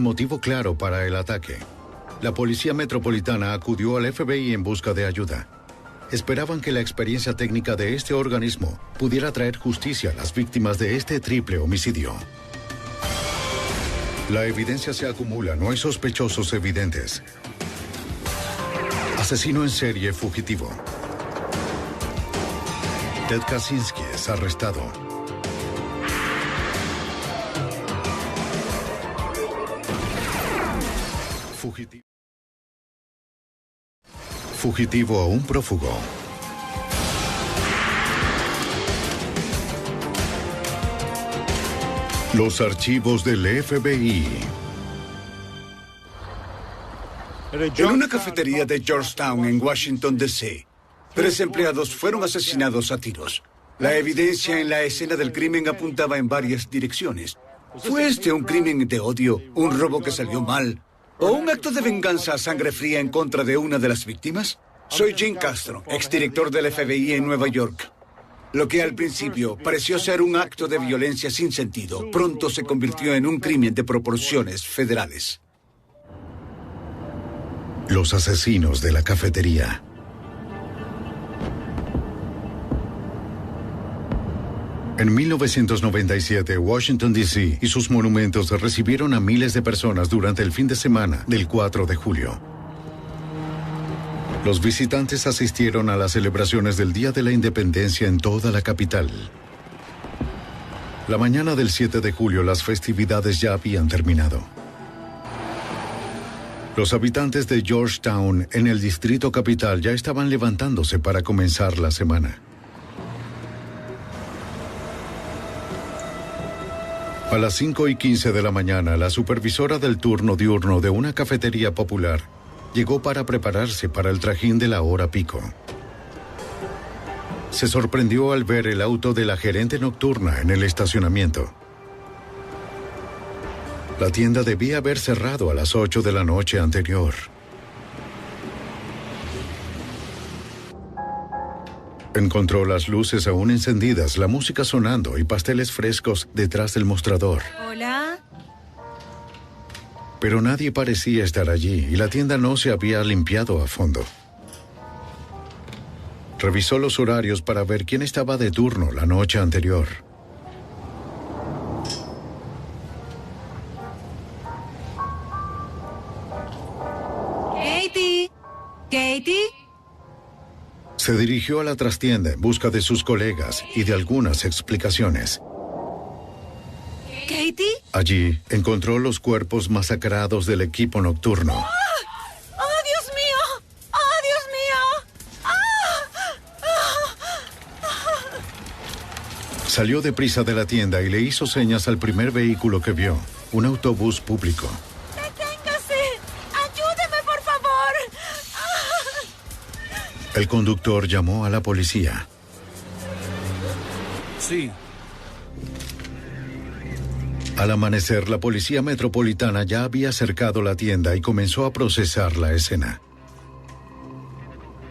un motivo claro para el ataque. La Policía Metropolitana acudió al FBI en busca de ayuda. Esperaban que la experiencia técnica de este organismo pudiera traer justicia a las víctimas de este triple homicidio. La evidencia se acumula, no hay sospechosos evidentes. Asesino en serie fugitivo. Ted Kaczynski es arrestado. Fugitivo a un prófugo. Los archivos del FBI. En una cafetería de Georgetown, en Washington, D.C., 3 empleados fueron asesinados a tiros. La evidencia en la escena del crimen apuntaba en varias direcciones. ¿Fue este un crimen de odio, un robo que salió mal, o un acto de venganza a sangre fría en contra de una de las víctimas? Soy Jim Castro, exdirector del FBI en Nueva York. Lo que al principio pareció ser un acto de violencia sin sentido, pronto se convirtió en un crimen de proporciones federales. Los asesinos de la cafetería. En 1997, Washington, D.C. y sus monumentos recibieron a miles de personas durante el fin de semana del 4 de julio. Los visitantes asistieron a las celebraciones del Día de la Independencia en toda la capital. La mañana del 7 de julio, las festividades ya habían terminado. Los habitantes de Georgetown, en el distrito capital, ya estaban levantándose para comenzar la semana. A las 5:15 de la mañana, la supervisora del turno diurno de una cafetería popular llegó para prepararse para el trajín de la hora pico. Se sorprendió al ver el auto de la gerente nocturna en el estacionamiento. La tienda debía haber cerrado a las 8 de la noche anterior. Encontró las luces aún encendidas, la música sonando y pasteles frescos detrás del mostrador. Hola. Pero nadie parecía estar allí y la tienda no se había limpiado a fondo. Revisó los horarios para ver quién estaba de turno la noche anterior. Katie. Katie. Se dirigió a la trastienda en busca de sus colegas y de algunas explicaciones. ¿Katie? Allí encontró los cuerpos masacrados del equipo nocturno. ¡Oh, Dios mío! ¡Oh, Dios mío! Salió deprisa de la tienda y le hizo señas al primer vehículo que vio, un autobús público. ¡Deténgase! ¡Ayúdeme, por favor! El conductor llamó a la policía. Sí. Al amanecer, la Policía Metropolitana ya había cercado la tienda y comenzó a procesar la escena.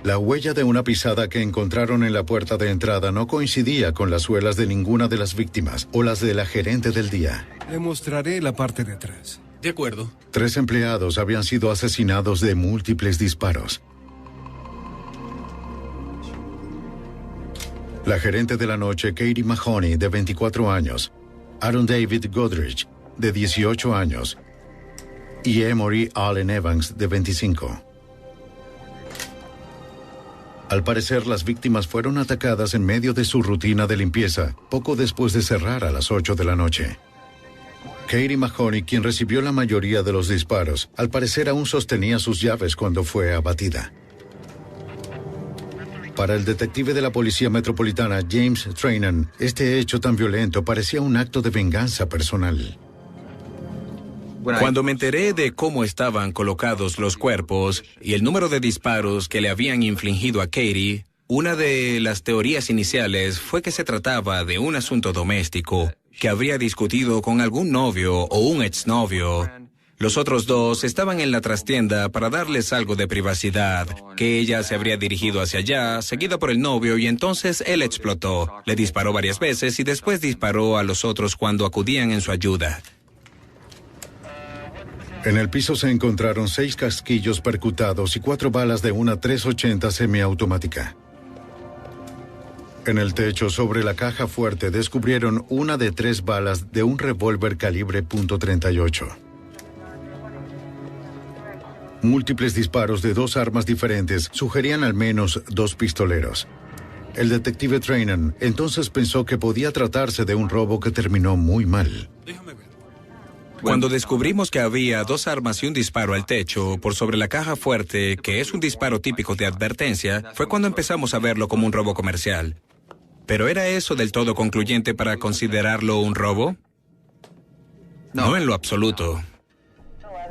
La huella de una pisada que encontraron en la puerta de entrada no coincidía con las suelas de ninguna de las víctimas o las de la gerente del día. Le mostraré la parte de atrás. De acuerdo. 3 empleados habían sido asesinados de múltiples disparos. La gerente de la noche, Katie Mahoney, de 24 años, Aaron David Godrich, de 18 años, y Emory Allen Evans, de 25. Al parecer, las víctimas fueron atacadas en medio de su rutina de limpieza, poco después de cerrar a las 8 de la noche. Katie Mahoney, quien recibió la mayoría de los disparos, al parecer aún sostenía sus llaves cuando fue abatida. Para el detective de la Policía Metropolitana, James Trainor, este hecho tan violento parecía un acto de venganza personal. Cuando me enteré de cómo estaban colocados los cuerpos y el número de disparos que le habían infligido a Katie, una de las teorías iniciales fue que se trataba de un asunto doméstico, que habría discutido con algún novio o un exnovio. Los otros 2 estaban en la trastienda para darles algo de privacidad, que ella se habría dirigido hacia allá, seguida por el novio, y entonces él explotó. Le disparó varias veces y después disparó a los otros cuando acudían en su ayuda. En el piso se encontraron 6 casquillos percutados y 4 balas de una .380 semiautomática. En el techo, sobre la caja fuerte, descubrieron una de 3 balas de un revólver calibre .38. Múltiples disparos de 2 armas diferentes sugerían al menos 2 pistoleros. El detective Trainor entonces pensó que podía tratarse de un robo que terminó muy mal. Cuando descubrimos que había 2 armas y un disparo al techo por sobre la caja fuerte, que es un disparo típico de advertencia, fue cuando empezamos a verlo como un robo comercial. ¿Pero era eso del todo concluyente para considerarlo un robo? No en lo absoluto.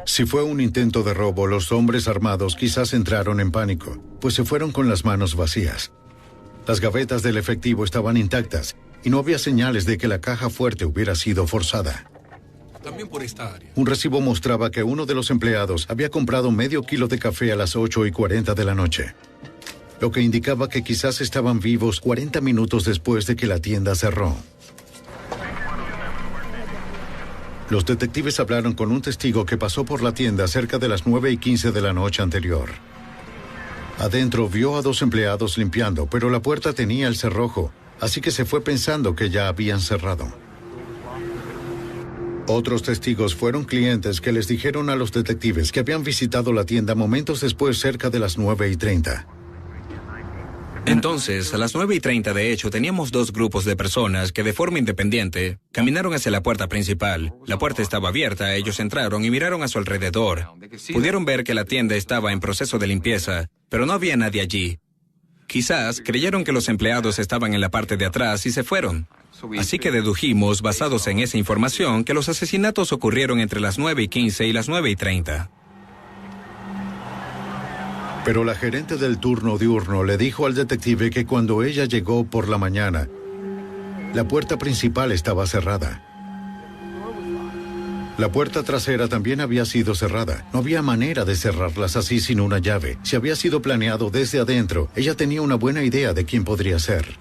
Si fue un intento de robo, los hombres armados quizás entraron en pánico, pues se fueron con las manos vacías. Las gavetas del efectivo estaban intactas y no había señales de que la caja fuerte hubiera sido forzada. También por esta área. Un recibo mostraba que uno de los empleados había comprado medio kilo de café a las 8:40 de la noche, lo que indicaba que quizás estaban vivos 40 minutos después de que la tienda cerró. Los detectives hablaron con un testigo que pasó por la tienda cerca de las 9:15 de la noche anterior. Adentro vio a 2 empleados limpiando, pero la puerta tenía el cerrojo, así que se fue pensando que ya habían cerrado. Otros testigos fueron clientes que les dijeron a los detectives que habían visitado la tienda momentos después, cerca de las 9:30. Entonces, a las 9:30 de hecho, teníamos 2 grupos de personas que de forma independiente caminaron hacia la puerta principal. La puerta estaba abierta, ellos entraron y miraron a su alrededor. Pudieron ver que la tienda estaba en proceso de limpieza, pero no había nadie allí. Quizás creyeron que los empleados estaban en la parte de atrás y se fueron. Así que dedujimos, basados en esa información, que los asesinatos ocurrieron entre las 9:15 y las 9:30. Pero la gerente del turno diurno le dijo al detective que cuando ella llegó por la mañana, la puerta principal estaba cerrada. La puerta trasera también había sido cerrada. No había manera de cerrarlas así sin una llave. Si había sido planeado desde adentro, ella tenía una buena idea de quién podría ser.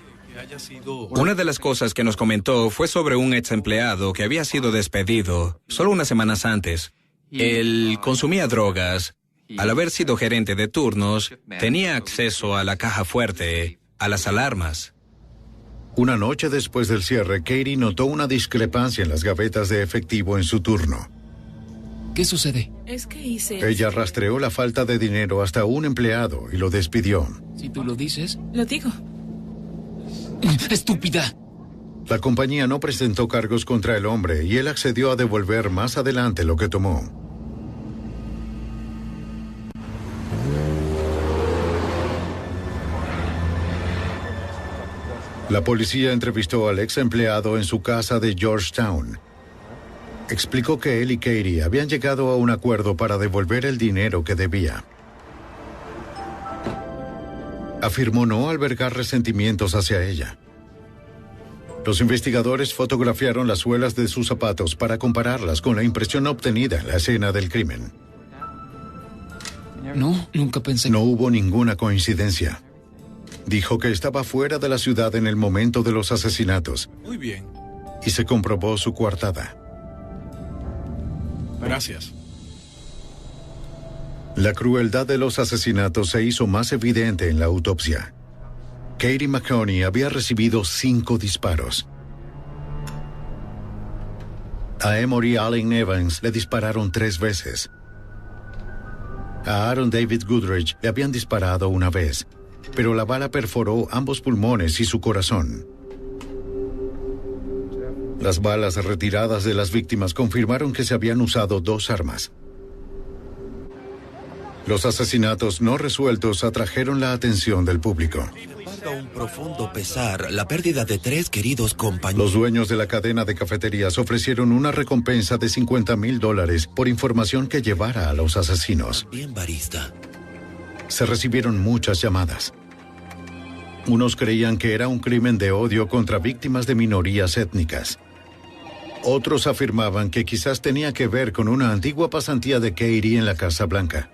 Una de las cosas que nos comentó fue sobre un ex empleado que había sido despedido solo unas semanas antes. Él consumía drogas. Al haber sido gerente de turnos, tenía acceso a la caja fuerte, a las alarmas. Una noche después del cierre, Katie notó una discrepancia en las gavetas de efectivo en su turno. ¿Qué sucede? Es que hice... Ella rastreó la falta de dinero hasta un empleado y lo despidió. Si tú lo dices. Lo digo. ¡Estúpida! La compañía no presentó cargos contra el hombre y él accedió a devolver más adelante lo que tomó. La policía entrevistó al ex empleado en su casa de Georgetown. Explicó que él y Katie habían llegado a un acuerdo para devolver el dinero que debía. Afirmó no albergar resentimientos hacia ella. Los investigadores fotografiaron las suelas de sus zapatos para compararlas con la impresión obtenida en la escena del crimen. No, nunca pensé. No hubo ninguna coincidencia. Dijo que estaba fuera de la ciudad en el momento de los asesinatos. Muy bien. Y se comprobó su coartada. Gracias. La crueldad de los asesinatos se hizo más evidente en la autopsia. Katie McConey había recibido 5 disparos. A Emory Allen Evans le dispararon 3 veces. A Aaron David Goodrich le habían disparado una vez, pero la bala perforó ambos pulmones y su corazón. Las balas retiradas de las víctimas confirmaron que se habían usado 2 armas. Los asesinatos no resueltos atrajeron la atención del público. Un profundo pesar, la pérdida de 3 queridos compañeros. Los dueños de la cadena de cafeterías ofrecieron una recompensa de $50,000 por información que llevara a los asesinos. Bien, barista. Se recibieron muchas llamadas. Unos creían que era un crimen de odio contra víctimas de minorías étnicas. Otros afirmaban que quizás tenía que ver con una antigua pasantía de Katie en la Casa Blanca.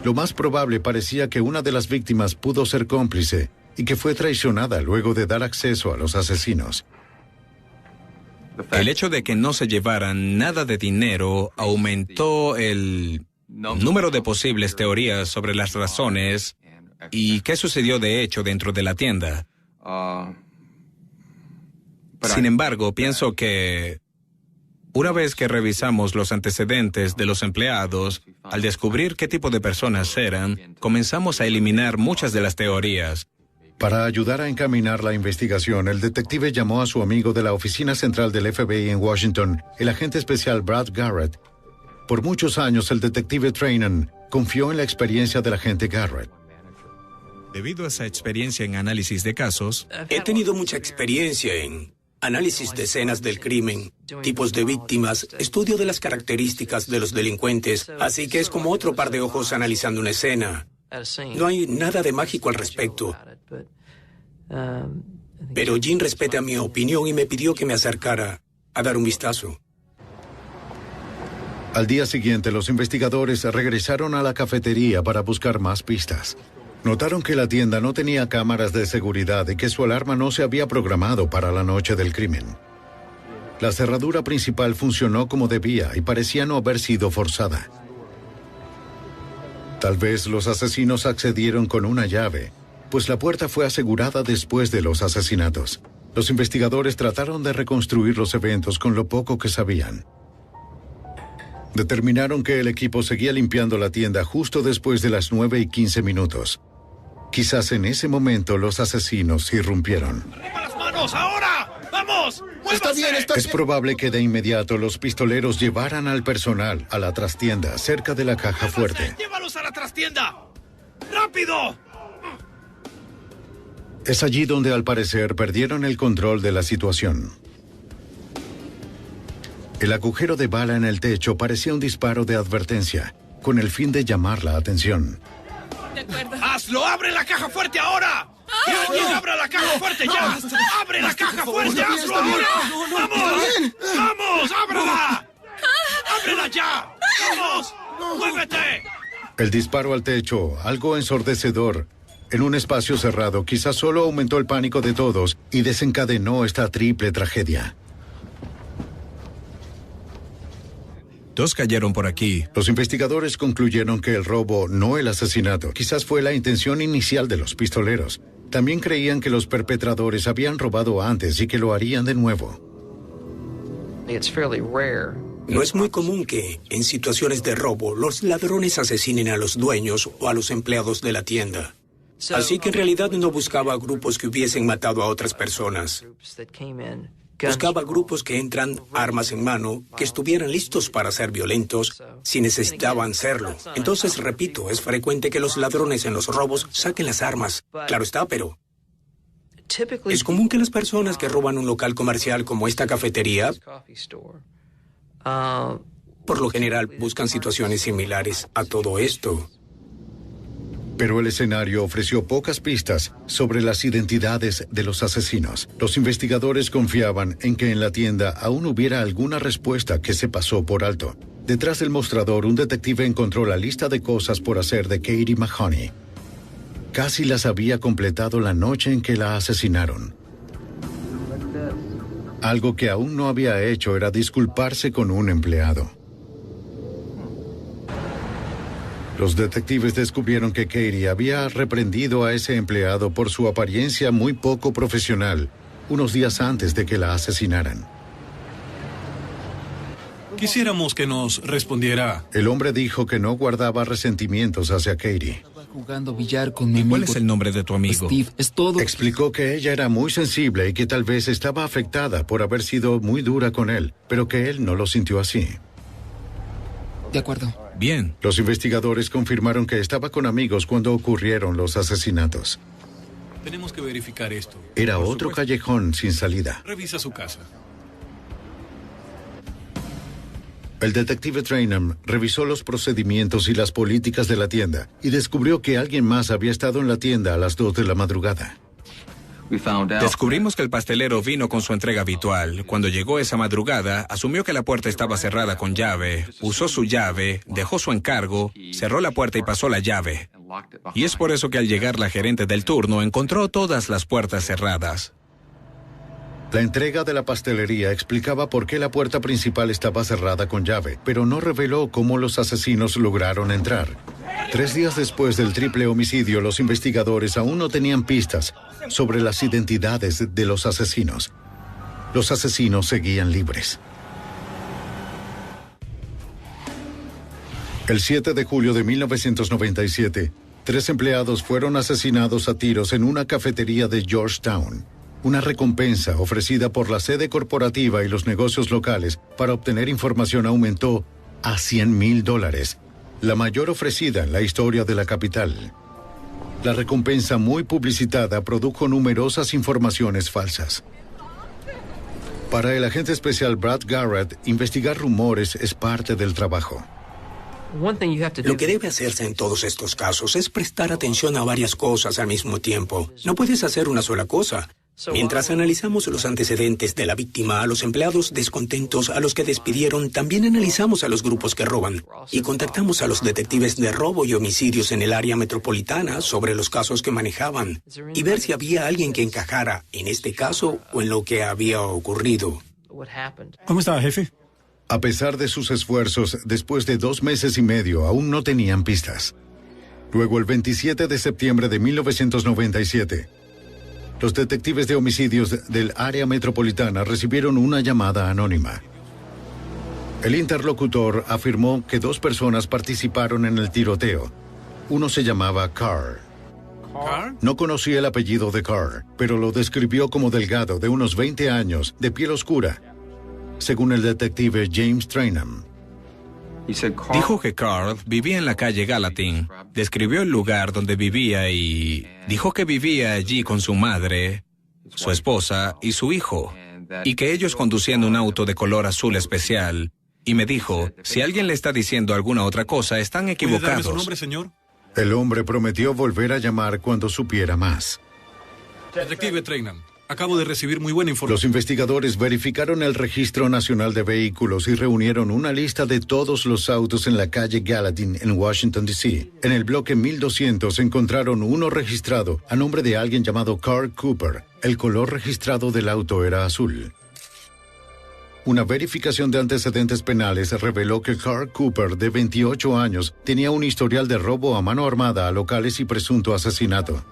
Lo más probable parecía que una de las víctimas pudo ser cómplice y que fue traicionada luego de dar acceso a los asesinos. El hecho de que no se llevaran nada de dinero aumentó el número de posibles teorías sobre las razones y qué sucedió de hecho dentro de la tienda. Sin embargo, pienso que una vez que revisamos los antecedentes de los empleados, al descubrir qué tipo de personas eran, comenzamos a eliminar muchas de las teorías. Para ayudar a encaminar la investigación, el detective llamó a su amigo de la oficina central del FBI en Washington, el agente especial Brad Garrett. Por muchos años, el detective Trainen confió en la experiencia del agente Garrett. Debido a esa experiencia en análisis de casos, he tenido mucha experiencia en análisis de escenas del crimen, tipos de víctimas, estudio de las características de los delincuentes, así que es como otro par de ojos analizando una escena. No hay nada de mágico al respecto. Pero Jim respeta mi opinión y me pidió que me acercara a dar un vistazo. Al día siguiente, los investigadores regresaron a la cafetería para buscar más pistas. Notaron que la tienda no tenía cámaras de seguridad y que su alarma no se había programado para la noche del crimen. La cerradura principal funcionó como debía y parecía no haber sido forzada. Tal vez los asesinos accedieron con una llave, pues la puerta fue asegurada después de los asesinatos. Los investigadores trataron de reconstruir los eventos con lo poco que sabían. Determinaron que el equipo seguía limpiando la tienda justo después de las 9:15. Quizás en ese momento los asesinos irrumpieron. ¡Arriba las manos, ahora! ¡Vamos! Está bien. Es probable que de inmediato los pistoleros llevaran al personal a la trastienda cerca de la caja fuerte. ¡Llévalos a la trastienda! ¡Rápido! Es allí donde al parecer perdieron el control de la situación. El agujero de bala en el techo parecía un disparo de advertencia, con el fin de llamar la atención. De acuerdo. ¡Hazlo! ¡Abre la caja fuerte ahora! ¡Que alguien abra la caja fuerte ya! ¡Abre la caja fuerte! ¡Hazlo ahora! ¡Vamos! ¡Vamos! ¡Ábrela! ¡Ábrela ya! ¡Vamos! ¡Muévete! El disparo al techo, algo ensordecedor, en un espacio cerrado, quizás solo aumentó el pánico de todos y desencadenó esta triple tragedia. 2 cayeron por aquí. Los investigadores concluyeron que el robo, no el asesinato, quizás fue la intención inicial de los pistoleros. También creían que los perpetradores habían robado antes y que lo harían de nuevo. No es muy común que, en situaciones de robo, los ladrones asesinen a los dueños o a los empleados de la tienda. Así que en realidad no buscaba grupos que hubiesen matado a otras personas. Buscaba grupos que entran armas en mano, que estuvieran listos para ser violentos si necesitaban serlo. Entonces, repito, es frecuente que los ladrones en los robos saquen las armas. Claro está, pero es común que las personas que roban un local comercial como esta cafetería, por lo general, buscan situaciones similares a todo esto. Pero el escenario ofreció pocas pistas sobre las identidades de los asesinos. Los investigadores confiaban en que en la tienda aún hubiera alguna respuesta que se pasó por alto. Detrás del mostrador, un detective encontró la lista de cosas por hacer de Katie Mahoney. Casi las había completado la noche en que la asesinaron. Algo que aún no había hecho era disculparse con un empleado. Los detectives descubrieron que Katie había reprendido a ese empleado por su apariencia muy poco profesional, unos días antes de que la asesinaran. Quisiéramos que nos respondiera. El hombre dijo que no guardaba resentimientos hacia Katie. Estaba jugando billar con mi amigo. ¿Cuál es el nombre de tu amigo? Steve, es todo. Explicó que ella era muy sensible y que tal vez estaba afectada por haber sido muy dura con él, pero que él no lo sintió así. De acuerdo. Bien. Los investigadores confirmaron que estaba con amigos cuando ocurrieron los asesinatos. Tenemos que verificar esto. Era Por otro supuesto. callejón sin salida. Revisa su casa. El detective Trainham revisó los procedimientos y las políticas de la tienda y descubrió que alguien más había estado en la tienda a las 2 de la madrugada. Descubrimos que el pastelero vino con su entrega habitual. Cuando llegó esa madrugada, asumió que la puerta estaba cerrada con llave, usó su llave, dejó su encargo, cerró la puerta y pasó la llave. Y es por eso que al llegar la gerente del turno encontró todas las puertas cerradas. La entrega de la pastelería explicaba por qué la puerta principal estaba cerrada con llave, pero no reveló cómo los asesinos lograron entrar. 3 días después del triple homicidio, los investigadores aún no tenían pistas sobre las identidades de los asesinos. Los asesinos seguían libres. El 7 de julio de 1997, 3 empleados fueron asesinados a tiros en una cafetería de Georgetown. Una recompensa ofrecida por la sede corporativa y los negocios locales para obtener información aumentó a $100,000, la mayor ofrecida en la historia de la capital. La recompensa, muy publicitada, produjo numerosas informaciones falsas. Para el agente especial Brad Garrett, investigar rumores es parte del trabajo. Lo que debe hacerse en todos estos casos es prestar atención a varias cosas al mismo tiempo. No puedes hacer una sola cosa. Mientras analizamos los antecedentes de la víctima, a los empleados descontentos, a los que despidieron, también analizamos a los grupos que roban y contactamos a los detectives de robo y homicidios en el área metropolitana sobre los casos que manejaban y ver si había alguien que encajara en este caso o en lo que había ocurrido. ¿Cómo está, jefe? A pesar de sus esfuerzos, después de 2 meses y medio, aún no tenían pistas. Luego, el 27 de septiembre de 1997, los detectives de homicidios del área metropolitana recibieron una llamada anónima. El interlocutor afirmó que 2 personas participaron en el tiroteo. Uno se llamaba Carr. ¿Carr? No conocía el apellido de Carr, pero lo describió como delgado, de unos 20 años, de piel oscura, según el detective James Trainham. Dijo que Carl vivía en la calle Gallatin, describió el lugar donde vivía y dijo que vivía allí con su madre, su esposa y su hijo, y que ellos conducían un auto de color azul especial. Y me dijo, si alguien le está diciendo alguna otra cosa, están ¿Puede equivocados. darme su nombre, señor? El hombre prometió volver a llamar cuando supiera más. Detective Trainham, acabo de recibir muy buena información. Los investigadores verificaron el Registro Nacional de Vehículos y reunieron una lista de todos los autos en la calle Gallatin en Washington, D.C. En el bloque 1200 encontraron uno registrado a nombre de alguien llamado Carl Cooper. El color registrado del auto era azul. Una verificación de antecedentes penales reveló que Carl Cooper, de 28 años, tenía un historial de robo a mano armada a locales y presunto asesinato.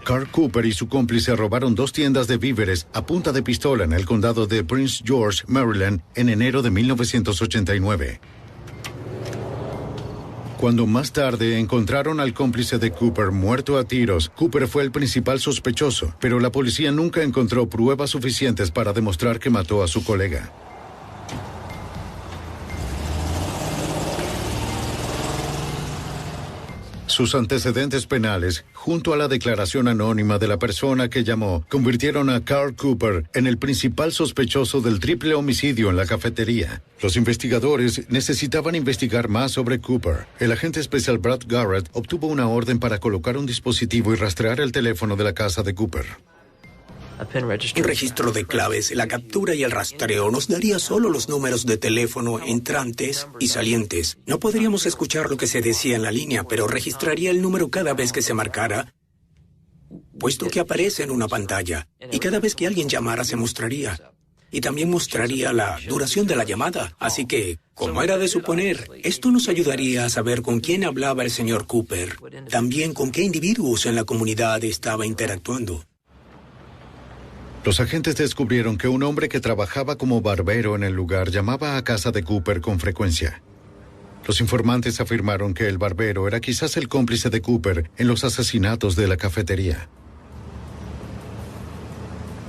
Carl Cooper y su cómplice robaron 2 tiendas de víveres a punta de pistola en el condado de Prince George, Maryland, en enero de 1989. Cuando más tarde encontraron al cómplice de Cooper muerto a tiros, Cooper fue el principal sospechoso, pero la policía nunca encontró pruebas suficientes para demostrar que mató a su colega. Sus antecedentes penales, junto a la declaración anónima de la persona que llamó, convirtieron a Carl Cooper en el principal sospechoso del triple homicidio en la cafetería. Los investigadores necesitaban investigar más sobre Cooper. El agente especial Brad Garrett obtuvo una orden para colocar un dispositivo y rastrear el teléfono de la casa de Cooper. Un registro de claves, la captura y el rastreo nos daría solo los números de teléfono entrantes y salientes. No podríamos escuchar lo que se decía en la línea, pero registraría el número cada vez que se marcara, puesto que aparece en una pantalla. Y cada vez que alguien llamara se mostraría. Y también mostraría la duración de la llamada. Así que, como era de suponer, esto nos ayudaría a saber con quién hablaba el señor Cooper. También con qué individuos en la comunidad estaba interactuando. Los agentes descubrieron que un hombre que trabajaba como barbero en el lugar llamaba a casa de Cooper con frecuencia. Los informantes afirmaron que el barbero era quizás el cómplice de Cooper en los asesinatos de la cafetería.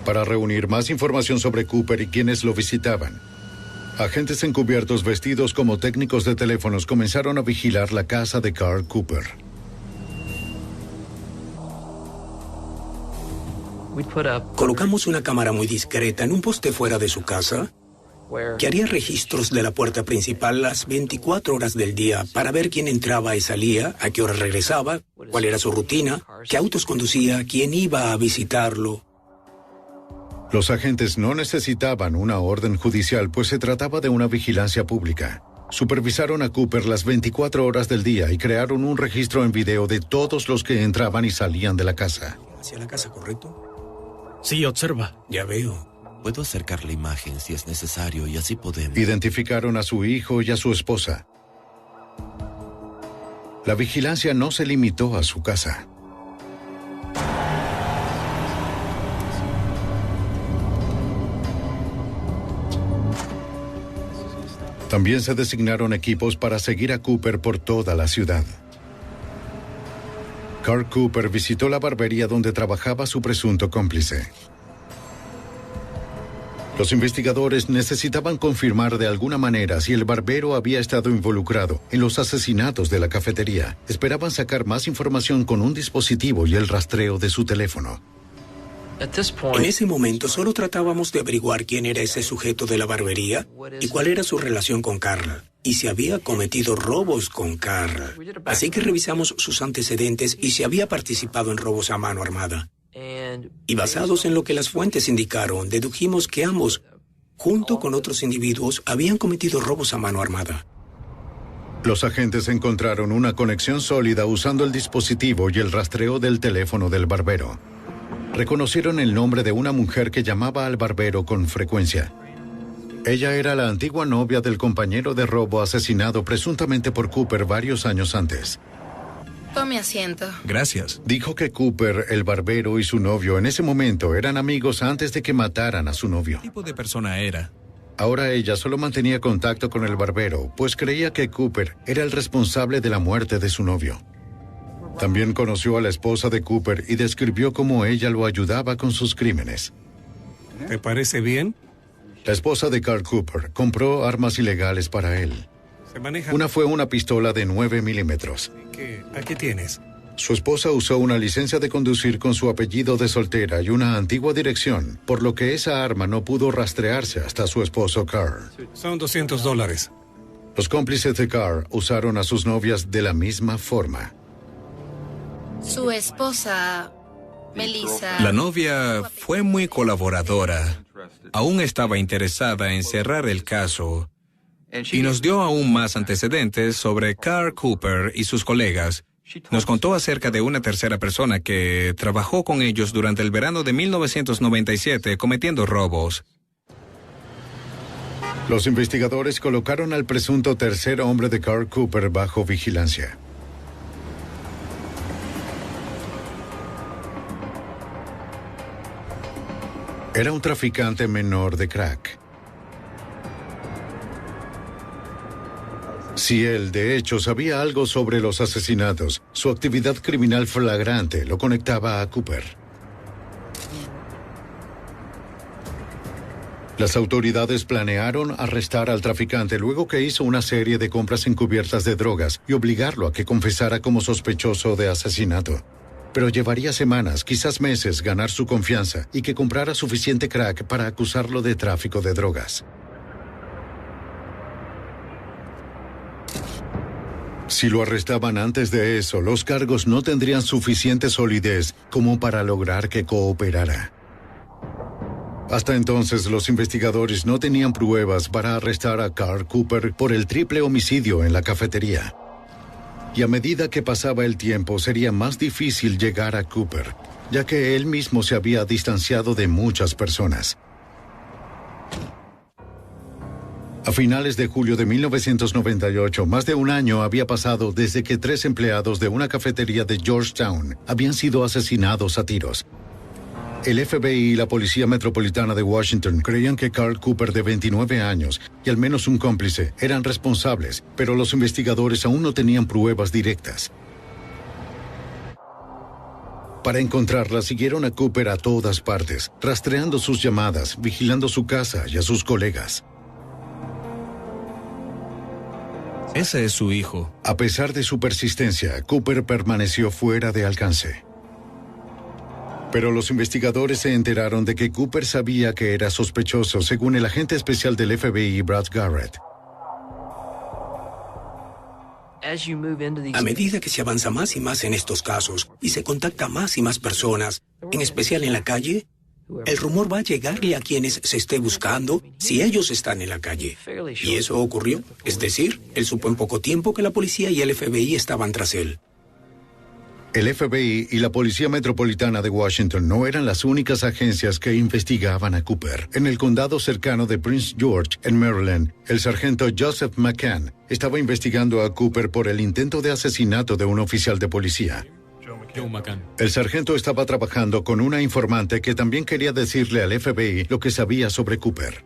Para reunir más información sobre Cooper y quienes lo visitaban, agentes encubiertos vestidos como técnicos de teléfonos comenzaron a vigilar la casa de Carl Cooper. Colocamos una cámara muy discreta en un poste fuera de su casa que haría registros de la puerta principal las 24 horas del día para ver quién entraba y salía, a qué hora regresaba, cuál era su rutina, qué autos conducía, quién iba a visitarlo. Los agentes no necesitaban una orden judicial, pues se trataba de una vigilancia pública. Supervisaron a Cooper las 24 horas del día y crearon un registro en video de todos los que entraban y salían de la casa. ¿Hacia la casa, correcto? Sí, observa. Ya veo. Puedo acercar la imagen si es necesario y así podemos... Identificaron a su hijo y a su esposa. La vigilancia no se limitó a su casa. También se designaron equipos para seguir a Cooper por toda la ciudad. Carl Cooper visitó la barbería donde trabajaba su presunto cómplice. Los investigadores necesitaban confirmar de alguna manera si el barbero había estado involucrado en los asesinatos de la cafetería. Esperaban sacar más información con un dispositivo y el rastreo de su teléfono. En ese momento solo tratábamos de averiguar quién era ese sujeto de la barbería y cuál era su relación con Carl, y si había cometido robos con Carl. Así que revisamos sus antecedentes y si había participado en robos a mano armada. Y basados en lo que las fuentes indicaron, dedujimos que ambos, junto con otros individuos, habían cometido robos a mano armada. Los agentes encontraron una conexión sólida usando el dispositivo y el rastreo del teléfono del barbero. Reconocieron el nombre de una mujer que llamaba al barbero con frecuencia. Ella era la antigua novia del compañero de robo asesinado presuntamente por Cooper varios años antes. Tome asiento. Gracias. Dijo que Cooper, el barbero y su novio en ese momento eran amigos antes de que mataran a su novio. ¿Qué tipo de persona era? Ahora ella solo mantenía contacto con el barbero, pues creía que Cooper era el responsable de la muerte de su novio. También conoció a la esposa de Cooper y describió cómo ella lo ayudaba con sus crímenes. ¿Te parece bien? La esposa de Carl Cooper compró armas ilegales para él. Se maneja... Una fue una pistola de 9 milímetros. ¿Aquí tienes? Su esposa usó una licencia de conducir con su apellido de soltera y una antigua dirección, por lo que esa arma no pudo rastrearse hasta su esposo Carl. Son $200. Los cómplices de Carl usaron a sus novias de la misma forma. Su esposa, Melissa... La novia fue muy colaboradora. Aún estaba interesada en cerrar el caso y nos dio aún más antecedentes sobre Carl Cooper y sus colegas. Nos contó acerca de una tercera persona que trabajó con ellos durante el verano de 1997 cometiendo robos. Los investigadores colocaron al presunto tercer hombre de Carl Cooper bajo vigilancia. Era un traficante menor de crack. Si él, de hecho, sabía algo sobre los asesinatos, su actividad criminal flagrante lo conectaba a Cooper. Las autoridades planearon arrestar al traficante luego que hizo una serie de compras encubiertas de drogas y obligarlo a que confesara como sospechoso de asesinato. Pero llevaría semanas, quizás meses, ganar su confianza y que comprara suficiente crack para acusarlo de tráfico de drogas. Si lo arrestaban antes de eso, los cargos no tendrían suficiente solidez como para lograr que cooperara. Hasta entonces, los investigadores no tenían pruebas para arrestar a Carl Cooper por el triple homicidio en la cafetería. Y a medida que pasaba el tiempo, sería más difícil llegar a Cooper, ya que él mismo se había distanciado de muchas personas. A finales de julio de 1998, más de un año había pasado desde que 3 empleados de una cafetería de Georgetown habían sido asesinados a tiros. El FBI y la Policía Metropolitana de Washington creían que Carl Cooper, de 29 años, y al menos un cómplice, eran responsables, pero los investigadores aún no tenían pruebas directas. Para encontrarla, siguieron a Cooper a todas partes, rastreando sus llamadas, vigilando su casa y a sus colegas. Ese es su hijo. A pesar de su persistencia, Cooper permaneció fuera de alcance. Pero los investigadores se enteraron de que Cooper sabía que era sospechoso, según el agente especial del FBI, Brad Garrett. A medida que se avanza más y más en estos casos y se contacta más y más personas, en especial en la calle, el rumor va a llegarle a quienes se esté buscando si ellos están en la calle. Y eso ocurrió. Es decir, él supo en poco tiempo que la policía y el FBI estaban tras él. El FBI y la Policía Metropolitana de Washington no eran las únicas agencias que investigaban a Cooper. En el condado cercano de Prince George, en Maryland, el sargento Joseph McCann estaba investigando a Cooper por el intento de asesinato de un oficial de policía. Joe McCann. El sargento estaba trabajando con una informante que también quería decirle al FBI lo que sabía sobre Cooper.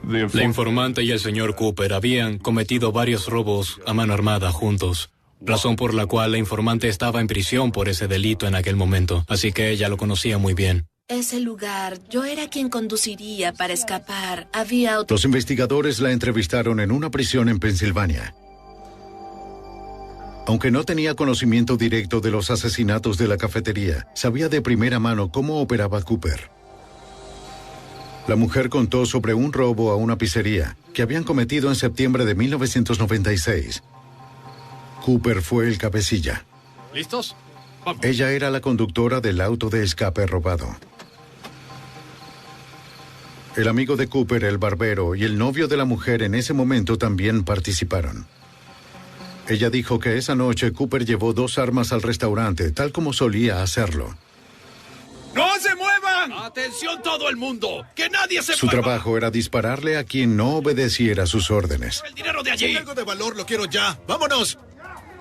La informante y el señor Cooper habían cometido varios robos a mano armada juntos, razón por la cual la informante estaba en prisión por ese delito en aquel momento, así que ella lo conocía muy bien. Ese lugar, yo era quien conduciría para escapar. Había otro... Los investigadores la entrevistaron en una prisión en Pensilvania. Aunque no tenía conocimiento directo de los asesinatos de la cafetería, sabía de primera mano cómo operaba Cooper. La mujer contó sobre un robo a una pizzería que habían cometido en septiembre de 1996. Cooper fue el cabecilla. ¿Listos? Vamos. Ella era la conductora del auto de escape robado. El amigo de Cooper, el barbero, y el novio de la mujer en ese momento también participaron. Ella dijo que esa noche Cooper llevó 2 armas al restaurante, tal como solía hacerlo. ¡No se muevan! ¡Atención todo el mundo! ¡Que nadie se Su mueva! trabajo era dispararle a quien no obedeciera sus órdenes. ¡El dinero de allí! Si hay algo de valor, lo quiero ya. ¡Vámonos!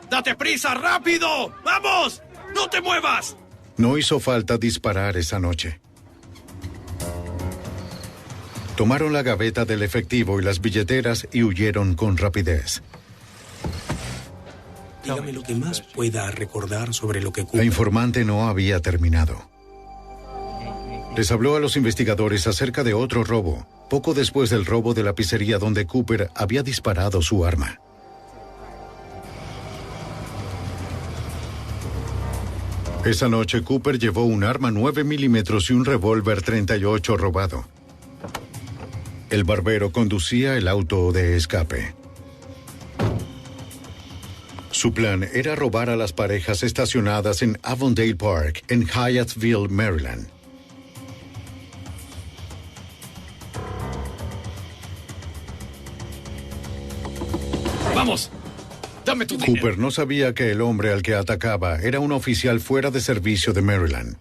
¡Date prisa, rápido! ¡Vamos! ¡No te muevas! No hizo falta disparar esa noche. Tomaron la gaveta del efectivo y las billeteras y huyeron con rapidez. Dígame lo que más pueda recordar sobre lo que La ocurrió. informante no había terminado. Les habló a los investigadores acerca de otro robo, poco después del robo de la pizzería donde Cooper había disparado su arma. Esa noche Cooper llevó un arma 9 milímetros y un revólver 38 robado. El barbero conducía el auto de escape. Su plan era robar a las parejas estacionadas en Avondale Park, en Hyattsville, Maryland. ¡Vamos! ¡Dame tu dinero! Cooper no sabía que el hombre al que atacaba era un oficial fuera de servicio de Maryland.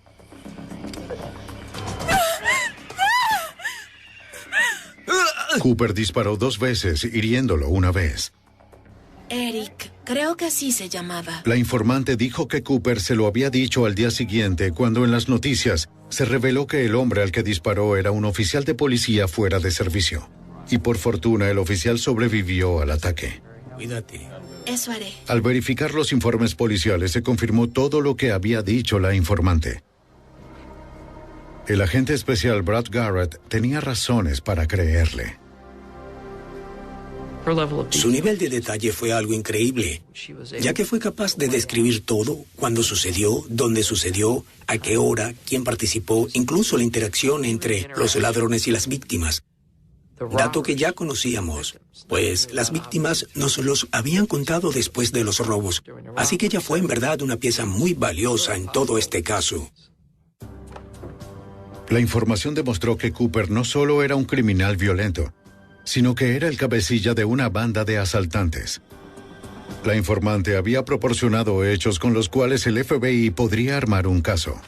Cooper disparó 2 veces, hiriéndolo una vez. Eric, creo que así se llamaba. La informante dijo que Cooper se lo había dicho al día siguiente, cuando en las noticias se reveló que el hombre al que disparó era un oficial de policía fuera de servicio. Y por fortuna el oficial sobrevivió al ataque. Cuídate. Eso haré. Al verificar los informes policiales se confirmó todo lo que había dicho la informante. El agente especial Brad Garrett tenía razones para creerle. Su nivel de detalle fue algo increíble, ya que fue capaz de describir todo, cuándo sucedió, dónde sucedió, a qué hora, quién participó, incluso la interacción entre los ladrones y las víctimas. Dato que ya conocíamos, pues las víctimas nos los habían contado después de los robos, así que ella fue en verdad una pieza muy valiosa en todo este caso. La información demostró que Cooper no solo era un criminal violento, sino que era el cabecilla de una banda de asaltantes. La informante había proporcionado hechos con los cuales el FBI podría armar un caso.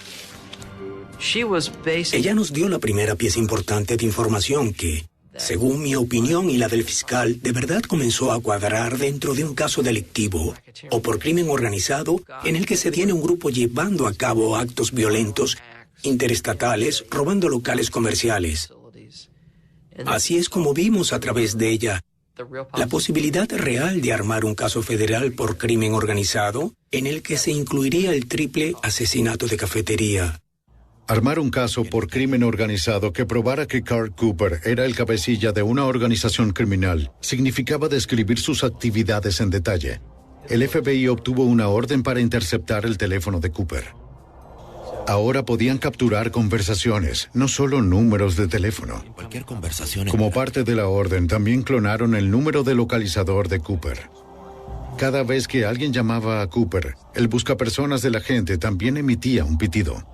Ella nos dio la primera pieza importante de información que, según mi opinión y la del fiscal, de verdad comenzó a cuadrar dentro de un caso delictivo o por crimen organizado en el que se tiene un grupo llevando a cabo actos violentos interestatales, robando locales comerciales. Así es como vimos a través de ella la posibilidad real de armar un caso federal por crimen organizado en el que se incluiría el triple asesinato de cafetería. Armar un caso por crimen organizado que probara que Carl Cooper era el cabecilla de una organización criminal significaba describir sus actividades en detalle. El FBI obtuvo una orden para interceptar el teléfono de Cooper. Ahora podían capturar conversaciones, no solo números de teléfono. Cualquier conversación. Como parte de la orden, también clonaron el número de localizador de Cooper. Cada vez que alguien llamaba a Cooper, el buscapersonas del agente también emitía un pitido.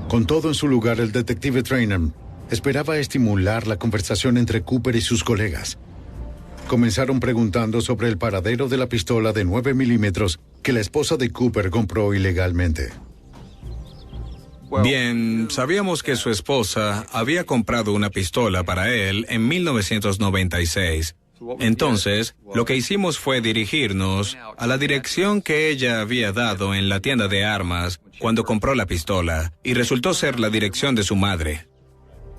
Con todo en su lugar, el detective Trainham esperaba estimular la conversación entre Cooper y sus colegas. Comenzaron preguntando sobre el paradero de la pistola de 9 milímetros que la esposa de Cooper compró ilegalmente. Bien, sabíamos que su esposa había comprado una pistola para él en 1996. Entonces, lo que hicimos fue dirigirnos a la dirección que ella había dado en la tienda de armas cuando compró la pistola, y resultó ser la dirección de su madre.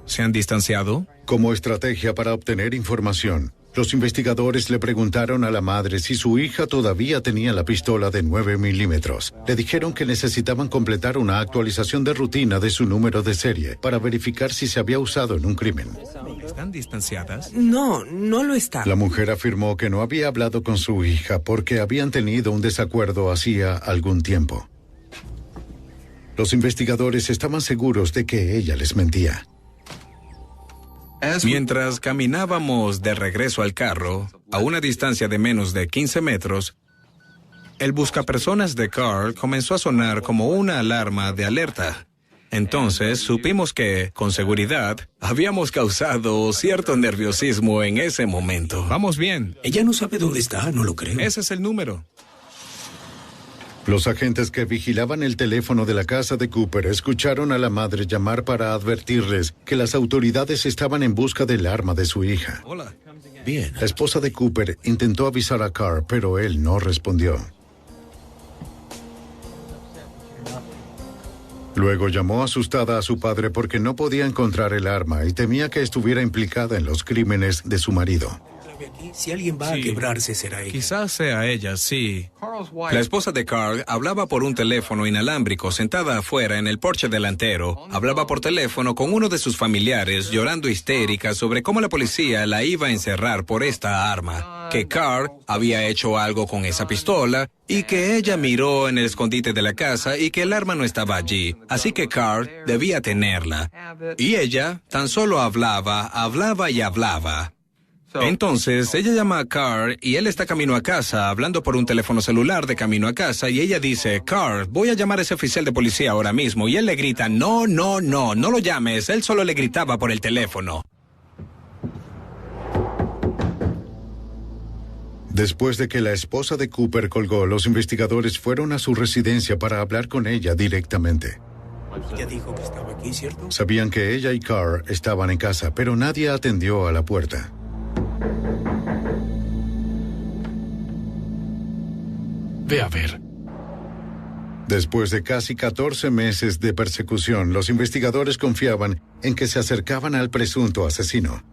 ¿Se han distanciado? Como estrategia para obtener información, los investigadores le preguntaron a la madre si su hija todavía tenía la pistola de 9 milímetros. Le dijeron que necesitaban completar una actualización de rutina de su número de serie para verificar si se había usado en un crimen. ¿Están distanciadas? No, no lo está. La mujer afirmó que no había hablado con su hija porque habían tenido un desacuerdo hacía algún tiempo. Los investigadores estaban seguros de que ella les mentía. Mientras caminábamos de regreso al carro, a una distancia de menos de 15 metros, el buscapersonas de Carl comenzó a sonar como una alarma de alerta. Entonces supimos que, con seguridad, habíamos causado cierto nerviosismo en ese momento. Vamos bien. Ella no sabe dónde está, no lo creo. Ese es el número. Los agentes que vigilaban el teléfono de la casa de Cooper escucharon a la madre llamar para advertirles que las autoridades estaban en busca del arma de su hija. Hola. Bien. La esposa de Cooper intentó avisar a Carl, pero él no respondió. Luego llamó asustada a su padre porque no podía encontrar el arma y temía que estuviera implicada en los crímenes de su marido. Si alguien va a quebrarse, será ella. Quizás sea ella, sí. La esposa de Carl hablaba por un teléfono inalámbrico sentada afuera en el porche delantero. Hablaba por teléfono con uno de sus familiares, llorando histérica sobre cómo la policía la iba a encerrar por esta arma, que Carl había hecho algo con esa pistola y que ella miró en el escondite de la casa y que el arma no estaba allí. Así que Carl debía tenerla. Y ella tan solo hablaba y hablaba. Entonces, ella llama a Carl y él está camino a casa, hablando por un teléfono celular de camino a casa, y ella dice, Carl, voy a llamar a ese oficial de policía ahora mismo, y él le grita, no lo llames, él solo le gritaba por el teléfono. Después de que la esposa de Cooper colgó, los investigadores fueron a su residencia para hablar con ella directamente. Ella dijo que estaba aquí, ¿cierto? Sabían que ella y Carl estaban en casa, pero nadie atendió a la puerta. Ve a ver. Después de casi 14 meses de persecución, los investigadores confiaban en que se acercaban al presunto asesino.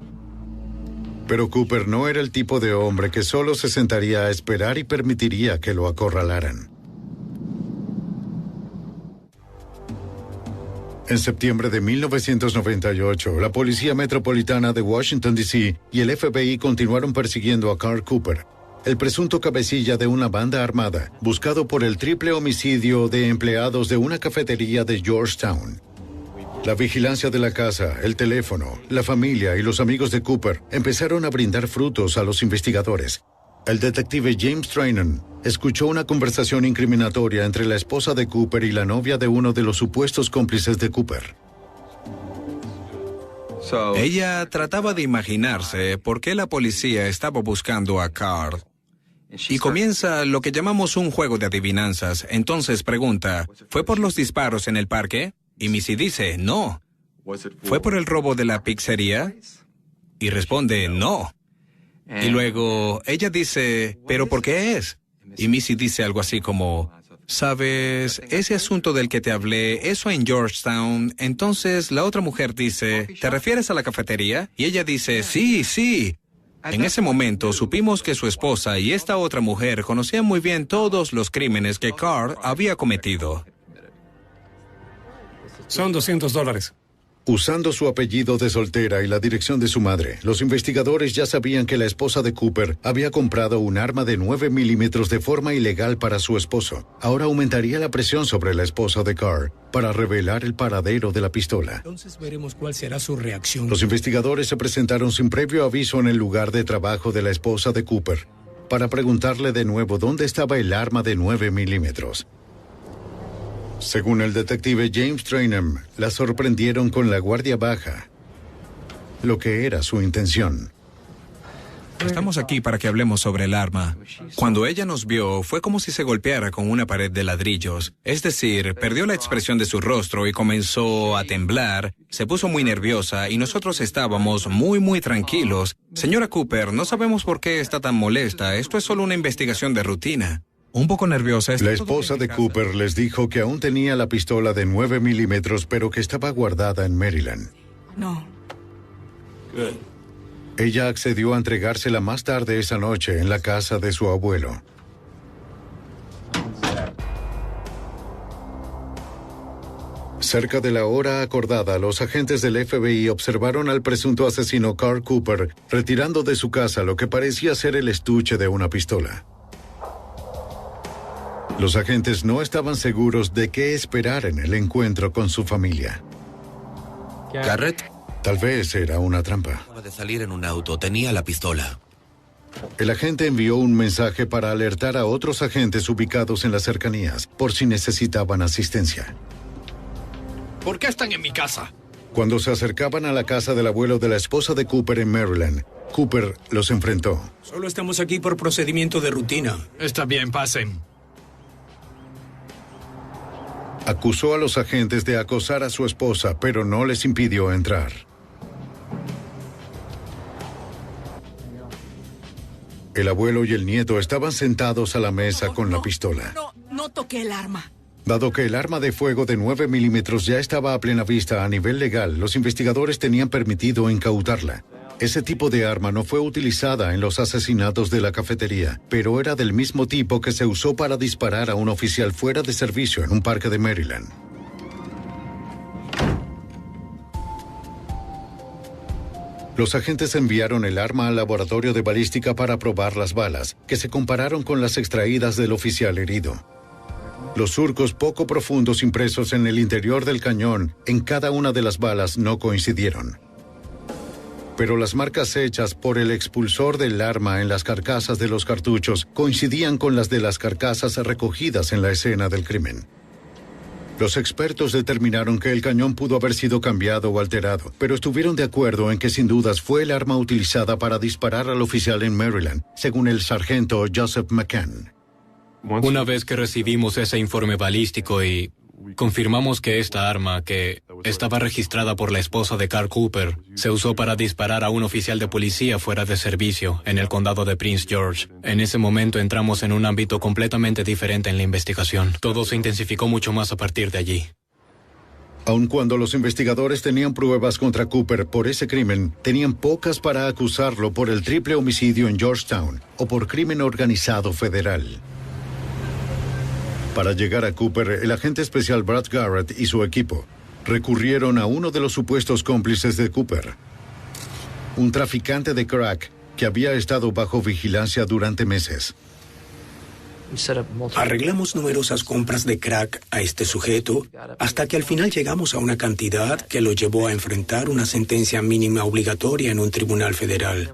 Pero Cooper no era el tipo de hombre que solo se sentaría a esperar y permitiría que lo acorralaran. En septiembre de 1998, la Policía Metropolitana de Washington, D.C. y el FBI continuaron persiguiendo a Carl Cooper, el presunto cabecilla de una banda armada, buscado por el triple homicidio de empleados de una cafetería de Georgetown. La vigilancia de la casa, el teléfono, la familia y los amigos de Cooper empezaron a brindar frutos a los investigadores. El detective James Trainor escuchó una conversación incriminatoria entre la esposa de Cooper y la novia de uno de los supuestos cómplices de Cooper. Ella trataba de imaginarse por qué la policía estaba buscando a Carl. Y comienza lo que llamamos un juego de adivinanzas. Entonces pregunta, ¿fue por los disparos en el parque? Y Missy dice, no. ¿Fue por el robo de la pizzería? Y responde, no. Y luego ella dice, ¿pero por qué es? Y Missy dice algo así como, ¿sabes? Ese asunto del que te hablé, eso en Georgetown. Entonces la otra mujer dice, ¿te refieres a la cafetería? Y ella dice, sí. En ese momento supimos que su esposa y esta otra mujer conocían muy bien todos los crímenes que Carl había cometido. Son $200. Usando su apellido de soltera y la dirección de su madre, los investigadores ya sabían que la esposa de Cooper había comprado un arma de 9 milímetros de forma ilegal para su esposo. Ahora aumentaría la presión sobre la esposa de Carl para revelar el paradero de la pistola. Entonces veremos cuál será su reacción. Los investigadores se presentaron sin previo aviso en el lugar de trabajo de la esposa de Cooper para preguntarle de nuevo dónde estaba el arma de 9 milímetros. Según el detective James Trainor, la sorprendieron con la guardia baja, lo que era su intención. Estamos aquí para que hablemos sobre el arma. Cuando ella nos vio, fue como si se golpeara con una pared de ladrillos. Es decir, perdió la expresión de su rostro y comenzó a temblar. Se puso muy nerviosa y nosotros estábamos muy tranquilos. Señora Cooper, no sabemos por qué está tan molesta. Esto es solo una investigación de rutina. Un poco nerviosa. La esposa de Cooper les dijo que aún tenía la pistola de 9 milímetros, pero que estaba guardada en Maryland. No. Ella accedió a entregársela más tarde esa noche en la casa de su abuelo. Cerca de la hora acordada, los agentes del FBI observaron al presunto asesino Carl Cooper retirando de su casa lo que parecía ser el estuche de una pistola. Los agentes no estaban seguros de qué esperar en el encuentro con su familia. Garrett. Tal vez era una trampa. Acaba de salir en un auto, tenía la pistola. El agente envió un mensaje para alertar a otros agentes ubicados en las cercanías, por si necesitaban asistencia. ¿Por qué están en mi casa? Cuando se acercaban a la casa del abuelo de la esposa de Cooper en Maryland, Cooper los enfrentó. Solo estamos aquí por procedimiento de rutina. Está bien, pasen. Acusó a los agentes de acosar a su esposa, pero no les impidió entrar. El abuelo y el nieto estaban sentados a la mesa con la pistola. No toqué el arma. Dado que el arma de fuego de 9 milímetros ya estaba a plena vista a nivel legal, los investigadores tenían permitido incautarla. Ese tipo de arma no fue utilizada en los asesinatos de la cafetería, pero era del mismo tipo que se usó para disparar a un oficial fuera de servicio en un parque de Maryland. Los agentes enviaron el arma al laboratorio de balística para probar las balas, que se compararon con las extraídas del oficial herido. Los surcos poco profundos impresos en el interior del cañón en cada una de las balas no coincidieron. Pero las marcas hechas por el expulsor del arma en las carcasas de los cartuchos coincidían con las de las carcasas recogidas en la escena del crimen. Los expertos determinaron que el cañón pudo haber sido cambiado o alterado, pero estuvieron de acuerdo en que sin dudas fue el arma utilizada para disparar al oficial en Maryland, según el sargento Joseph McCann. Una vez que recibimos ese informe balístico y confirmamos que esta arma, que estaba registrada por la esposa de Carl Cooper, se usó para disparar a un oficial de policía fuera de servicio en el condado de Prince George. En ese momento entramos en un ámbito completamente diferente en la investigación. Todo se intensificó mucho más a partir de allí. Aun cuando los investigadores tenían pruebas contra Cooper por ese crimen, tenían pocas para acusarlo por el triple homicidio en Georgetown o por crimen organizado federal. Para llegar a Cooper, el agente especial Brad Garrett y su equipo recurrieron a uno de los supuestos cómplices de Cooper, un traficante de crack que había estado bajo vigilancia durante meses. Arreglamos numerosas compras de crack a este sujeto hasta que al final llegamos a una cantidad que lo llevó a enfrentar una sentencia mínima obligatoria en un tribunal federal.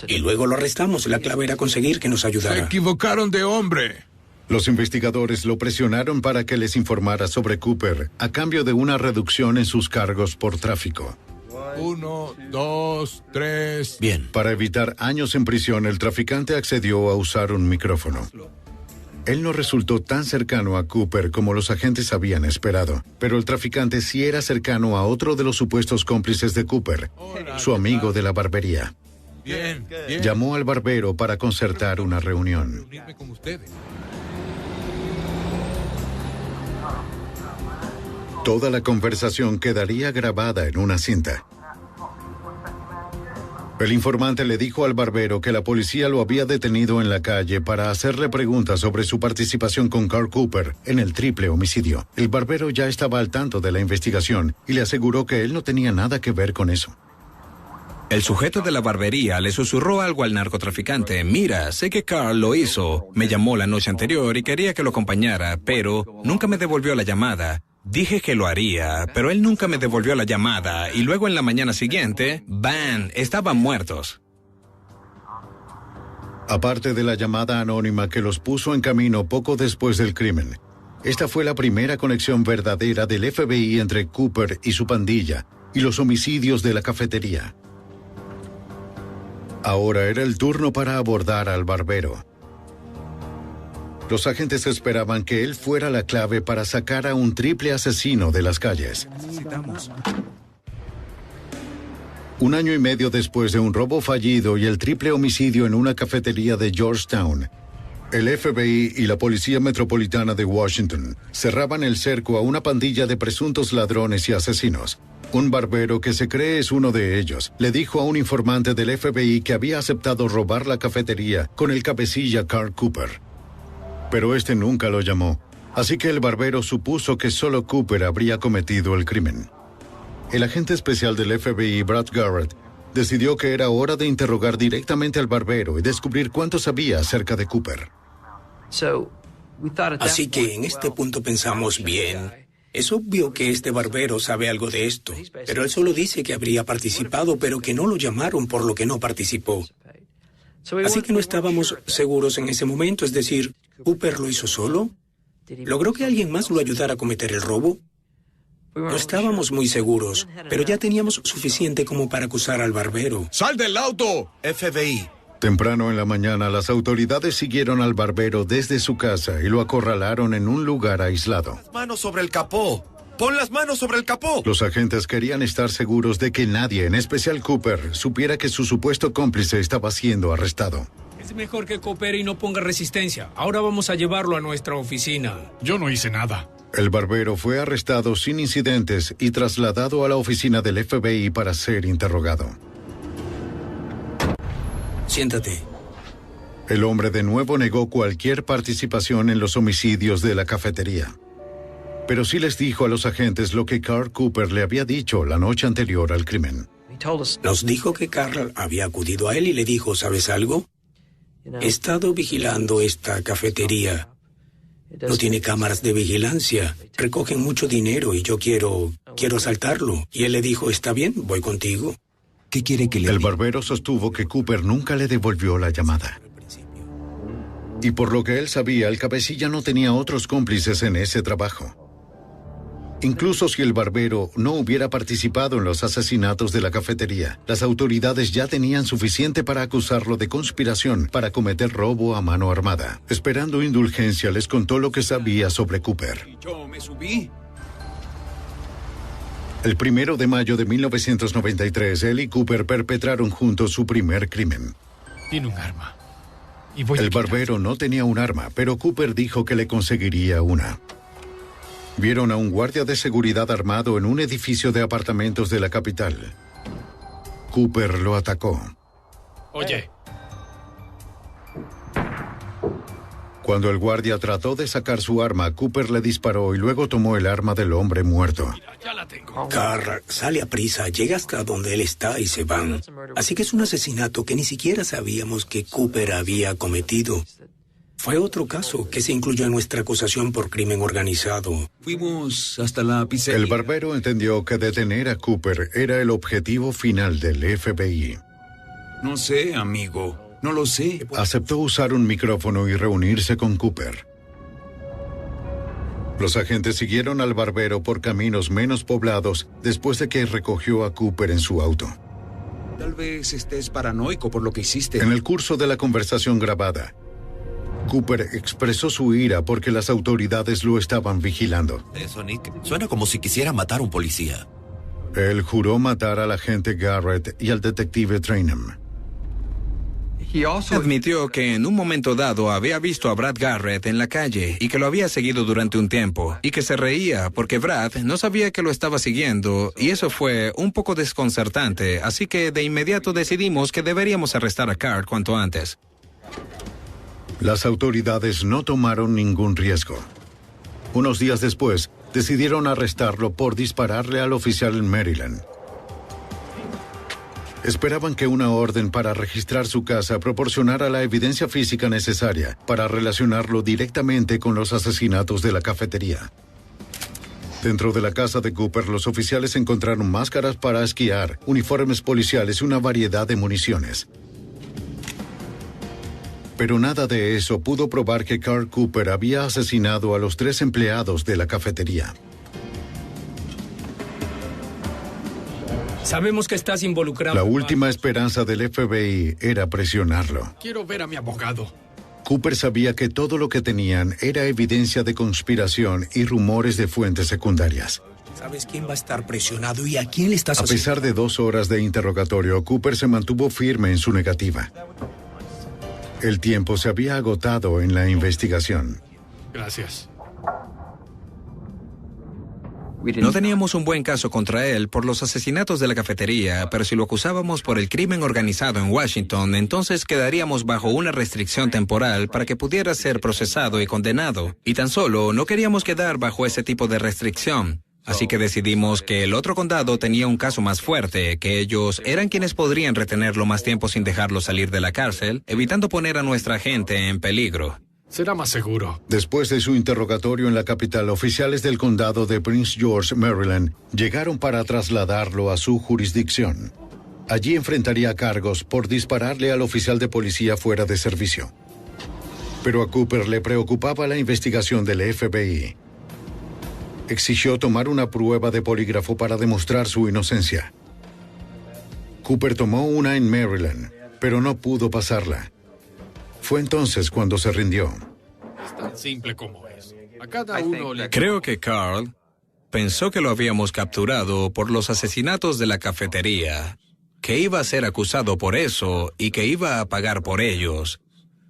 Y luego lo arrestamos. La clave era conseguir que nos ayudara. Se equivocaron de hombre. Los investigadores lo presionaron para que les informara sobre Cooper a cambio de una reducción en sus cargos por tráfico. 1, 2, 3. Bien. Para evitar años en prisión, el traficante accedió a usar un micrófono. Él no resultó tan cercano a Cooper como los agentes habían esperado, pero el traficante sí era cercano a otro de los supuestos cómplices de Cooper, su amigo de la barbería. Bien. Llamó al barbero para concertar una reunión. Toda la conversación quedaría grabada en una cinta. El informante le dijo al barbero que la policía lo había detenido en la calle para hacerle preguntas sobre su participación con Carl Cooper en el triple homicidio. El barbero ya estaba al tanto de la investigación y le aseguró que él no tenía nada que ver con eso. El sujeto de la barbería le susurró algo al narcotraficante. Mira, sé que Carl lo hizo. Me llamó la noche anterior y quería que lo acompañara, pero nunca me devolvió la llamada. Dije que lo haría, pero él nunca me devolvió la llamada y luego en la mañana siguiente, ¡bam!, estaban muertos. Aparte de la llamada anónima que los puso en camino poco después del crimen, esta fue la primera conexión verdadera del FBI entre Cooper y su pandilla y los homicidios de la cafetería. Ahora era el turno para abordar al barbero. Los agentes esperaban que él fuera la clave para sacar a un triple asesino de las calles. Un año y medio después de un robo fallido y el triple homicidio en una cafetería de Georgetown, el FBI y la Policía Metropolitana de Washington cerraban el cerco a una pandilla de presuntos ladrones y asesinos. Un barbero que se cree es uno de ellos le dijo a un informante del FBI que había aceptado robar la cafetería con el cabecilla Carl Cooper. Pero este nunca lo llamó, así que el barbero supuso que solo Cooper habría cometido el crimen. El agente especial del FBI, Brad Garrett, decidió que era hora de interrogar directamente al barbero y descubrir cuánto sabía acerca de Cooper. Así que en este punto pensamos bien. Es obvio que este barbero sabe algo de esto, pero él solo dice que habría participado, pero que no lo llamaron por lo que no participó. Así que no estábamos seguros en ese momento, es decir, ¿Cooper lo hizo solo? ¿Logró que alguien más lo ayudara a cometer el robo? No estábamos muy seguros, pero ya teníamos suficiente como para acusar al barbero. ¡Sal del auto! FBI. Temprano en la mañana, las autoridades siguieron al barbero desde su casa y lo acorralaron en un lugar aislado. Las manos sobre el capó. ¡Pon las manos sobre el capó! Los agentes querían estar seguros de que nadie, en especial Cooper, supiera que su supuesto cómplice estaba siendo arrestado. Es mejor que coopere y no ponga resistencia. Ahora vamos a llevarlo a nuestra oficina. Yo no hice nada. El barbero fue arrestado sin incidentes y trasladado a la oficina del FBI para ser interrogado. Siéntate. El hombre de nuevo negó cualquier participación en los homicidios de la cafetería. Pero sí les dijo a los agentes lo que Carl Cooper le había dicho la noche anterior al crimen. Nos dijo que Carl había acudido a él y le dijo, ¿sabes algo? He estado vigilando esta cafetería. No tiene cámaras de vigilancia. Recogen mucho dinero y yo quiero asaltarlo. Y él le dijo, está bien, voy contigo. ¿Qué quiere que le diga? El barbero sostuvo que Cooper nunca le devolvió la llamada. Y por lo que él sabía, el cabecilla no tenía otros cómplices en ese trabajo. Incluso si el barbero no hubiera participado en los asesinatos de la cafetería, las autoridades ya tenían suficiente para acusarlo de conspiración para cometer robo a mano armada. Esperando indulgencia, les contó lo que sabía sobre Cooper. Yo me subí. El 1 de mayo de 1993, él y Cooper perpetraron juntos su primer crimen. Tiene un arma. El barbero no tenía un arma, pero Cooper dijo que le conseguiría una. Vieron a un guardia de seguridad armado en un edificio de apartamentos de la capital. Cooper lo atacó. Oye. Cuando el guardia trató de sacar su arma, Cooper le disparó y luego tomó el arma del hombre muerto. Ya la tengo. Carl sale a prisa, llega hasta donde él está y se van. Así que es un asesinato que ni siquiera sabíamos que Cooper había cometido. Fue otro caso que se incluyó en nuestra acusación por crimen organizado. Fuimos hasta la pizzería. El barbero entendió que detener a Cooper era el objetivo final del FBI. No sé, amigo. No lo sé. Aceptó usar un micrófono y reunirse con Cooper. Los agentes siguieron al barbero por caminos menos poblados después de que recogió a Cooper en su auto. Tal vez estés paranoico por lo que hiciste. En el curso de la conversación grabada, Cooper expresó su ira porque las autoridades lo estaban vigilando. Eso, Nick. Suena como si quisiera matar a un policía. Él juró matar al agente Garrett y al detective Trainham. Admitió que en un momento dado había visto a Brad Garrett en la calle y que lo había seguido durante un tiempo, y que se reía porque Brad no sabía que lo estaba siguiendo, y eso fue un poco desconcertante, así que de inmediato decidimos que deberíamos arrestar a Carl cuanto antes. Las autoridades no tomaron ningún riesgo. Unos días después, decidieron arrestarlo por dispararle al oficial en Maryland. Esperaban que una orden para registrar su casa proporcionara la evidencia física necesaria para relacionarlo directamente con los asesinatos de la cafetería. Dentro de la casa de Cooper, los oficiales encontraron máscaras para esquiar, uniformes policiales y una variedad de municiones. Pero nada de eso pudo probar que Carl Cooper había asesinado a los 3 empleados de la cafetería. Sabemos que estás involucrado. La última esperanza del FBI era presionarlo. Quiero ver a mi abogado. Cooper sabía que todo lo que tenían era evidencia de conspiración y rumores de fuentes secundarias. ¿Sabes quién va a estar presionado y a quién le estás haciendo? A pesar de 2 horas de interrogatorio, Cooper se mantuvo firme en su negativa. El tiempo se había agotado en la investigación. Gracias. No teníamos un buen caso contra él por los asesinatos de la cafetería, pero si lo acusábamos por el crimen organizado en Washington, entonces quedaríamos bajo una restricción temporal para que pudiera ser procesado y condenado. Y tan solo no queríamos quedar bajo ese tipo de restricción. Así que decidimos que el otro condado tenía un caso más fuerte, que ellos eran quienes podrían retenerlo más tiempo sin dejarlo salir de la cárcel, evitando poner a nuestra gente en peligro. Será más seguro. Después de su interrogatorio en la capital, oficiales del condado de Prince George, Maryland, llegaron para trasladarlo a su jurisdicción. Allí enfrentaría cargos por dispararle al oficial de policía fuera de servicio. Pero a Cooper le preocupaba la investigación del FBI. Exigió tomar una prueba de polígrafo para demostrar su inocencia. Cooper tomó una en Maryland, pero no pudo pasarla. Fue entonces cuando se rindió. Es tan simple como es. A cada uno le... Creo que Carl pensó que lo habíamos capturado por los asesinatos de la cafetería, que iba a ser acusado por eso y que iba a pagar por ellos.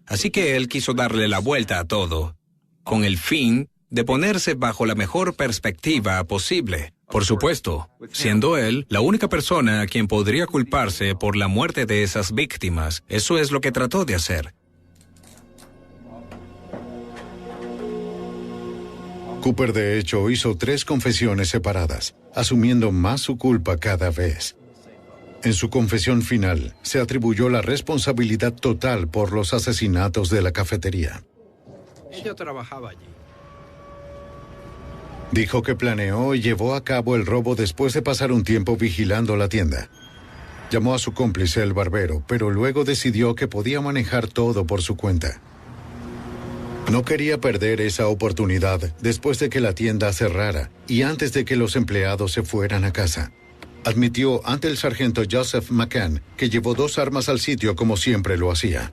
Así que él quiso darle la vuelta a todo, con el fin de ponerse bajo la mejor perspectiva posible. Por supuesto, siendo él la única persona a quien podría culparse por la muerte de esas víctimas. Eso es lo que trató de hacer. Cooper, de hecho, hizo 3 confesiones separadas, asumiendo más su culpa cada vez. En su confesión final, se atribuyó la responsabilidad total por los asesinatos de la cafetería. Ella trabajaba allí. Dijo que planeó y llevó a cabo el robo después de pasar un tiempo vigilando la tienda. Llamó a su cómplice, el barbero, pero luego decidió que podía manejar todo por su cuenta. No quería perder esa oportunidad después de que la tienda cerrara y antes de que los empleados se fueran a casa. Admitió ante el sargento Joseph McCann que llevó 2 armas al sitio como siempre lo hacía.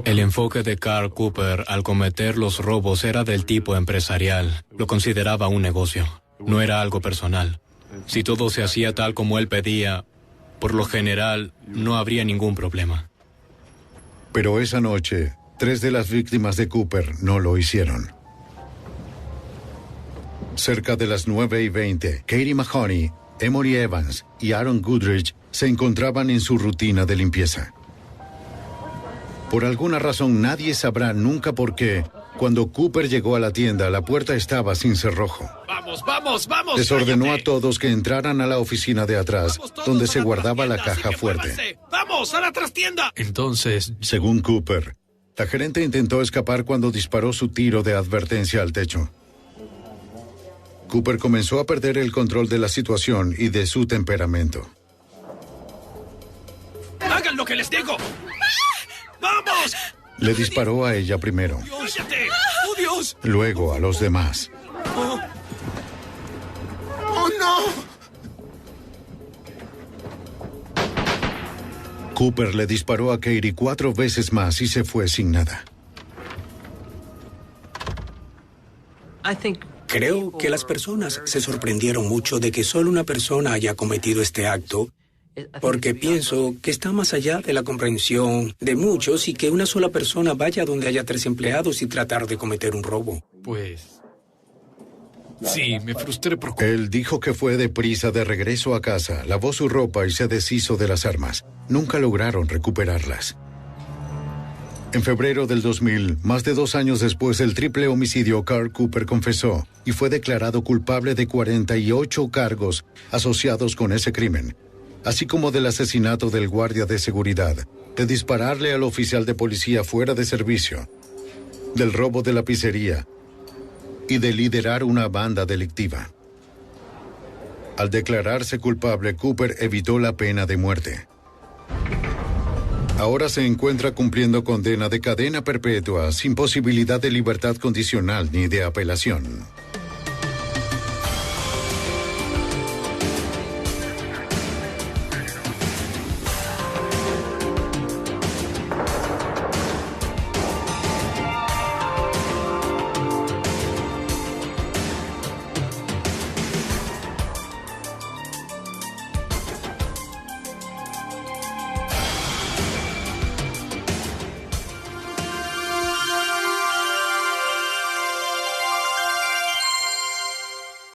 El enfoque de Carl Cooper al cometer los robos era del tipo empresarial. Lo consideraba un negocio. No era algo personal. Si todo se hacía tal como él pedía, por lo general, no habría ningún problema. Pero esa noche, 3 de las víctimas de Cooper no lo hicieron. Cerca de las 9:20, Katie Mahoney, Emory Evans y Aaron Goodrich se encontraban en su rutina de limpieza. Por alguna razón nadie sabrá nunca por qué, cuando Cooper llegó a la tienda, la puerta estaba sin cerrojo. ¡Vamos, vamos, vamos! Les ordenó cállate. a todos que entraran a la oficina de atrás, donde se guardaba la caja fuerte. Muévanse. ¡Vamos, a la trastienda! Entonces, Según Cooper, la gerente intentó escapar cuando disparó su tiro de advertencia al techo. Cooper comenzó a perder el control de la situación y de su temperamento. ¡hagan lo que les digo! ¡Vamos! Le disparó a ella primero, ¡Cállate! ¡Oh, Dios! luego a los demás. ¡Oh, no! Cooper le disparó a Katie 4 veces más y se fue sin nada. Creo que las personas se sorprendieron mucho de que solo una persona haya cometido este acto, porque pienso que está más allá de la comprensión de muchos y que una sola persona vaya donde haya 3 empleados y tratar de cometer un robo. Pues... sí, me frustré por... Él dijo que fue deprisa de regreso a casa, lavó su ropa y se deshizo de las armas. Nunca lograron recuperarlas. En febrero del 2000, más de 2 años después del triple homicidio, Carl Cooper confesó y fue declarado culpable de 48 cargos asociados con ese crimen, así como del asesinato del guardia de seguridad, de dispararle al oficial de policía fuera de servicio, del robo de la pizzería y de liderar una banda delictiva. Al declararse culpable, Cooper evitó la pena de muerte. Ahora se encuentra cumpliendo condena de cadena perpetua sin posibilidad de libertad condicional ni de apelación.